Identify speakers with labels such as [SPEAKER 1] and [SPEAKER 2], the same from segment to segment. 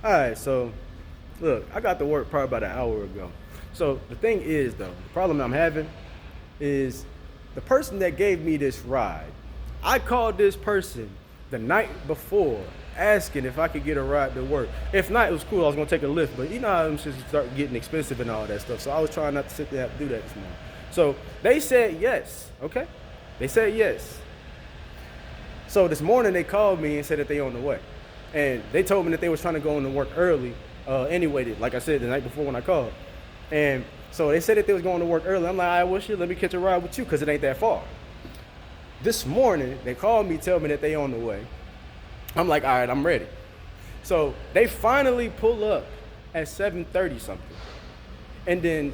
[SPEAKER 1] All right, so look, I got to work probably about an hour ago. So the thing is, though, the problem I'm having is the person that gave me this ride. I called this person the night before asking if I could get a ride to work. If not, it was cool. I was gonna take a lift, but you know how them shit start getting expensive and all that stuff. So I was trying not to sit there and have to do that this morning. So they said yes. Okay, they said yes. So this morning they called me and said that they on the way, and they told me that they was trying to go into work early. Anyway, like I said the night before when I called, and so they said that they was going to work early. I'm like, all right, well shit, let me catch a ride with you because it ain't that far. This morning they called me, tell me that they on the way. I'm like, all right, I'm ready. So they finally pull up at 7:30 something, and then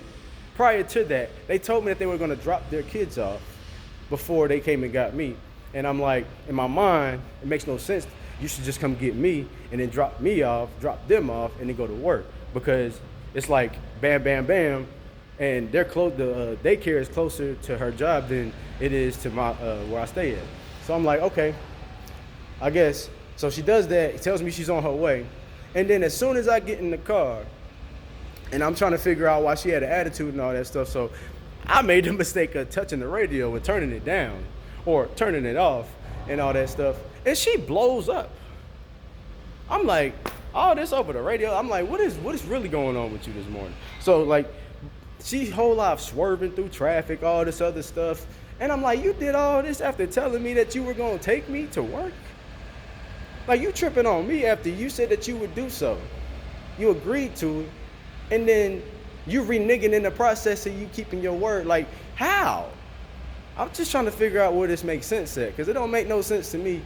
[SPEAKER 1] prior to that, they told me that they were going to drop their kids off before they came and got me. And I'm like, in my mind, it makes no sense. You should just come get me and then drop me off, drop them off, and then go to work. Because it's like bam, bam, bam, and they're close. The daycare is closer to her job than it is to my where I stay at. So I'm like, okay, I guess. So she does that, tells me she's on her way. And then as soon as I get in the car, and I'm trying to figure out why she had an attitude and all that stuff, so I made the mistake of touching the radio and turning it down or turning it off and all that stuff. And she blows up. I'm like, all this over the radio. I'm like, what is really going on with you this morning? So like, she whole lot swerving through traffic, all this other stuff. And I'm like, you did all this after telling me that you were gonna take me to work? Like, you tripping on me after you said that you would do so. You agreed to it, and then you reneging in the process of you keeping your word. Like, how? I'm just trying to figure out where this makes sense at, because it don't make no sense to me.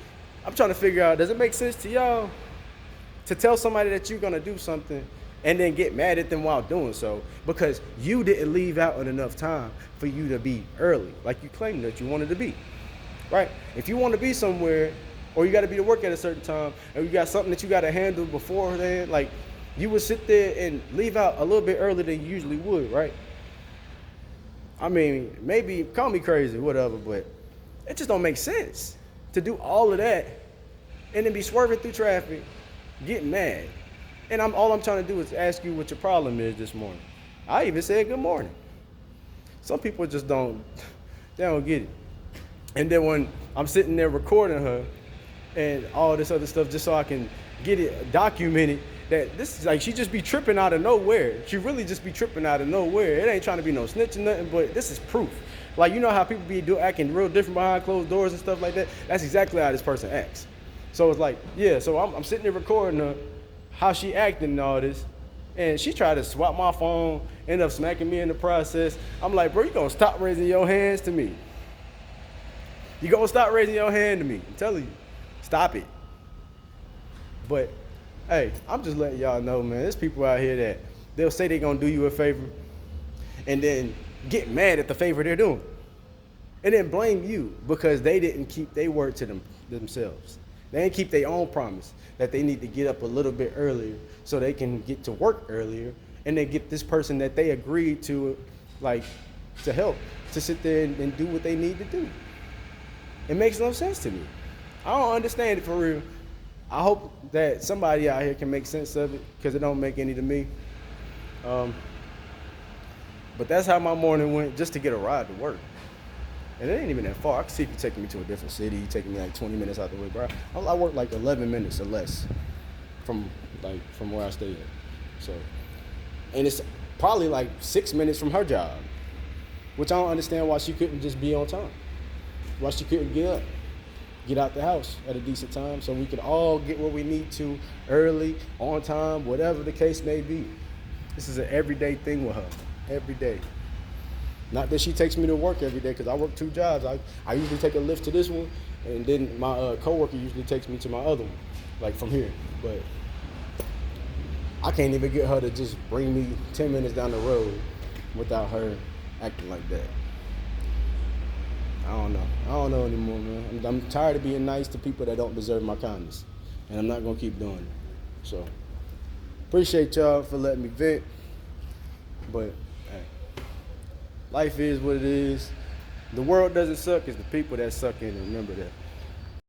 [SPEAKER 1] I'm trying to figure out, does it make sense to y'all to tell somebody that you're gonna do something and then get mad at them while doing so because you didn't leave out enough time for you to be early, like you claimed that you wanted to be, right? If you want to be somewhere, or you got to be to work at a certain time, and you got something that you got to handle beforehand, like, you would sit there and leave out a little bit earlier than you usually would, right? I mean, maybe call me crazy, whatever, but it just don't make sense to do all of that and then be swerving through traffic, getting mad. And all I'm trying to do is ask you what your problem is this morning. I even said good morning. Some people just don't get it. And then when I'm sitting there recording her and all this other stuff just so I can get it documented, that this is like, she just be tripping out of nowhere. She really just be tripping out of nowhere. It ain't trying to be no snitch or nothing, but this is proof. Like, you know how people be acting real different behind closed doors and stuff like that? That's exactly how this person acts. So it's like, yeah, so I'm sitting there recording her, how she acting and all this, and she tried to swap my phone, end up smacking me in the process. I'm like, bro, you gonna stop raising your hands to me? You gonna stop raising your hand to me? I'm telling you. Stop it. But, hey, I'm just letting y'all know, man, there's people out here that they'll say they're gonna do you a favor and then get mad at the favor they're doing. And then blame you because they didn't keep their word to themselves. They didn't keep their own promise that they need to get up a little bit earlier so they can get to work earlier and then get this person that they agreed to, like, to help, to sit there and do what they need to do. It makes no sense to me. I don't understand it for real. I hope that somebody out here can make sense of it because it don't make any to me. But that's how my morning went, just to get a ride to work. And it ain't even that far. I can see if you're taking me to a different city, you're taking me like 20 minutes out the way, bro. I work like 11 minutes or less from where I stay at. So, and it's probably like 6 minutes from her job, which I don't understand why she couldn't just be on time. Why she couldn't get out the house at a decent time so we could all get where we need to early, on time, whatever the case may be. This is an everyday thing with her, every day. Not that she takes me to work every day, because I work 2 jobs. I usually take a lift to this one, and then my coworker usually takes me to my other one, like from here. But I can't even get her to just bring me 10 minutes down the road without her acting like that. I don't know anymore, man. I'm tired of being nice to people that don't deserve my kindness, and I'm not gonna keep doing it. So, appreciate y'all for letting me vent, but hey, life is what it is. The world doesn't suck, it's the people that suck in it. Remember that.